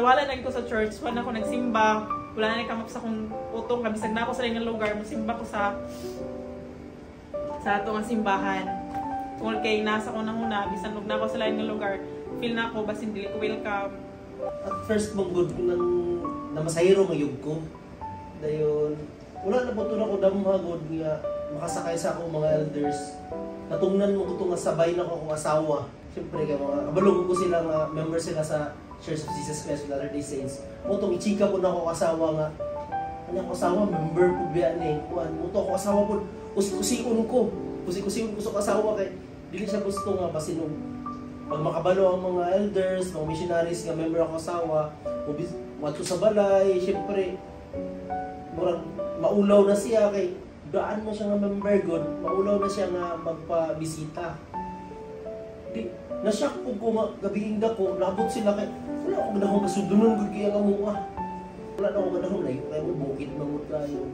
nawala na ko sa church, wala ako nagsimba, wala na kamap sa kong utong, kabisag na ako sa rin lugar, masimba ko sa ato nga simbahan. Kung kay nasa ko na muna, bisan na ako sa lain ng lugar, feel na ako, basin dili ko welcome. At first mong good nang namasahiro ngayog ko. Dayon, wala na po ito na ko damhagod nga makasakay sa akong mga elders. Natungnan mo ko ito nga sabay na ko akong asawa. Siyempre kaya mga kabalong ko sila nga member sila sa Church of Jesus Christ of Latter-day Saints. Mutong ichika po na ako asawa nga. Kanya ko asawa, member po biya ni. Muto ako asawa po, usikusiun ko. Usikusiun ko sa asawa kay dili siya gusto nga basinog. Pag makabalo ang mga elders, mga missionaries nga member ako asawa, wato sa balay, siyempre murang maulaw na siya kay daan na siya nga member god, maulaw na siya nga magpabisita. Di, nasyak po ko nga, gabiing da ko, naabot sila kay, wala akong ganahong masudunan ko kaya nga mo wala na akong ganahong like, kaya mo bukid mamut tayo.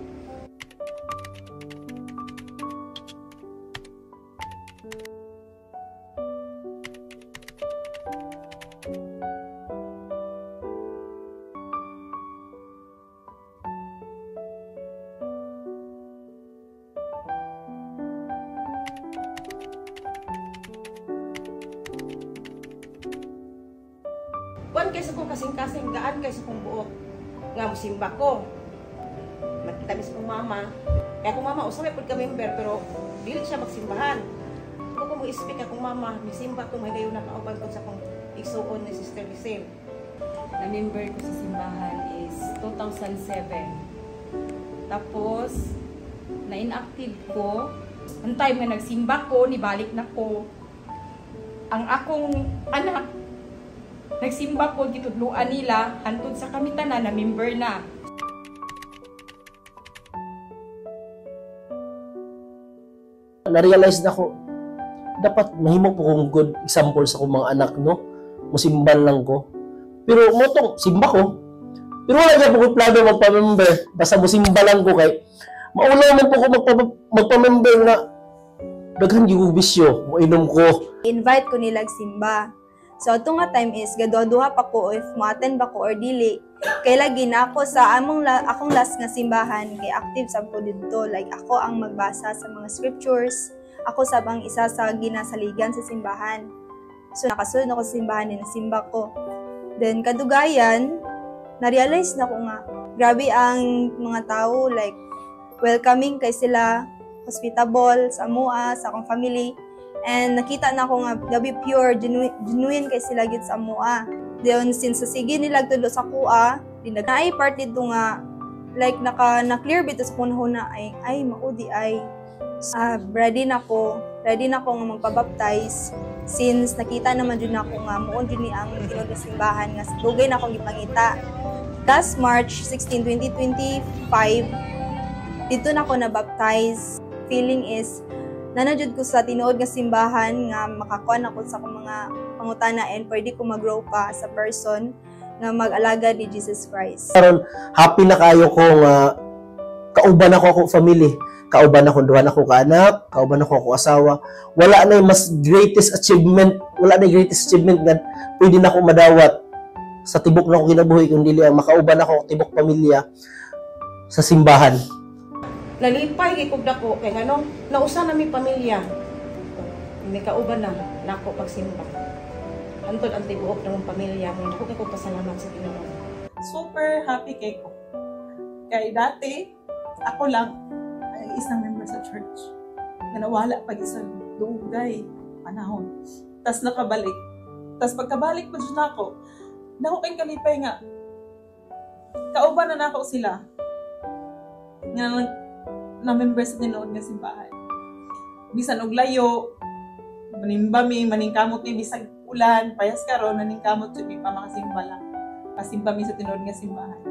Kuan kaysa kong kasing-kasing, gaan kaysa kong buot. Nga musimba ko. Magkita mis kong mama. Kaya kong mama, usapay po ka member, pero dili siya magsimbahan. Kung mo i-speak akong mama, misimba ko, may kayo nakauban ko sa kong igsuon ni Sister Lisel. Na-member ko sa simbahan is 2007. Tapos, na-inactive ko. Ang time nga nagsimba ko, nibalik na ko. Ang akong anak, nagsimba ko, gitudluan nila, hantod sa kami tanan na member na. Na-realize na ko, dapat mahimo po kong good example sa akong mga anak, no? Musimban lang ko. Pero motong, simba ko. Pero wala niya po kong plano magpa-member. Basta musimba lang ko kay maulaw man po ko magpa-member na daghan yung bisyo, mainom ko. Invite ko nila simba. So, ito nga time is, gaduha-duha pa ko if ma-attend ba ko or dili. Kaya lagi na ako sa akong last nga simbahan, kay active sa ko dito. Like, ako ang magbasa sa mga scriptures. Ako sabang isa sa ginasaligan sa simbahan. So, nakasunod ako sa simbahan din, nasimba ko. Then, kadugayan, na-realize na ko nga, grabe ang mga tao, like, welcoming kay sila, hospitable, sa amua, sa akong family. And nakita na ko nga gabi pure, genuine kay sila gid sa amua. Then since sige nila tulo sa kuha, dinagay part dito nga like na-clear bito sa kunahon na ay maudi ay ready na ko nga magpabaptize since nakita naman jud nako nga muon jud ni ang tinud nga simbahan nga dugay na akong gipangita. Last March 16, 2025, dito na ako na-baptize. Feeling is nanajud ko sa tinuod nga simbahan nga makakuan ako sa akong mga pangutana and pwede ko mag-grow pa sa person nga mag-alaga ni Jesus Christ. Karon happy na kayo ko nga kauban ako akong family, kauban ako duha na ko ka anak, kauban ako akong asawa. Wala na mas greatest achievement, nga pwede na ako madawat sa tibok na ko kinabuhi kung dili ang makauban ako tibok pamilya sa simbahan. Nalipay kay kog dako kay ngano nausa na mi pamilya. May kauban na nako pagsimba. Antod ang tibuok ng pamilya mo nako kay kog pasalamat sa Ginoo. Super happy kay ko. Kay dati, ako lang ang isang member sa church. Nga nawala pag isang dugay panahon. Tas nakabalik. Tas pagkabalik po dyan ako, kay kalipay nga. Kauban na nako sila. Nga na member sa tinuod nga simbahan. Bisan og layo, manimbami, maningkamot ni bisag ulan, payas karon naningkamot jud mi pa makasimba lang. Pasimba mi sa tinuod nga simbahan.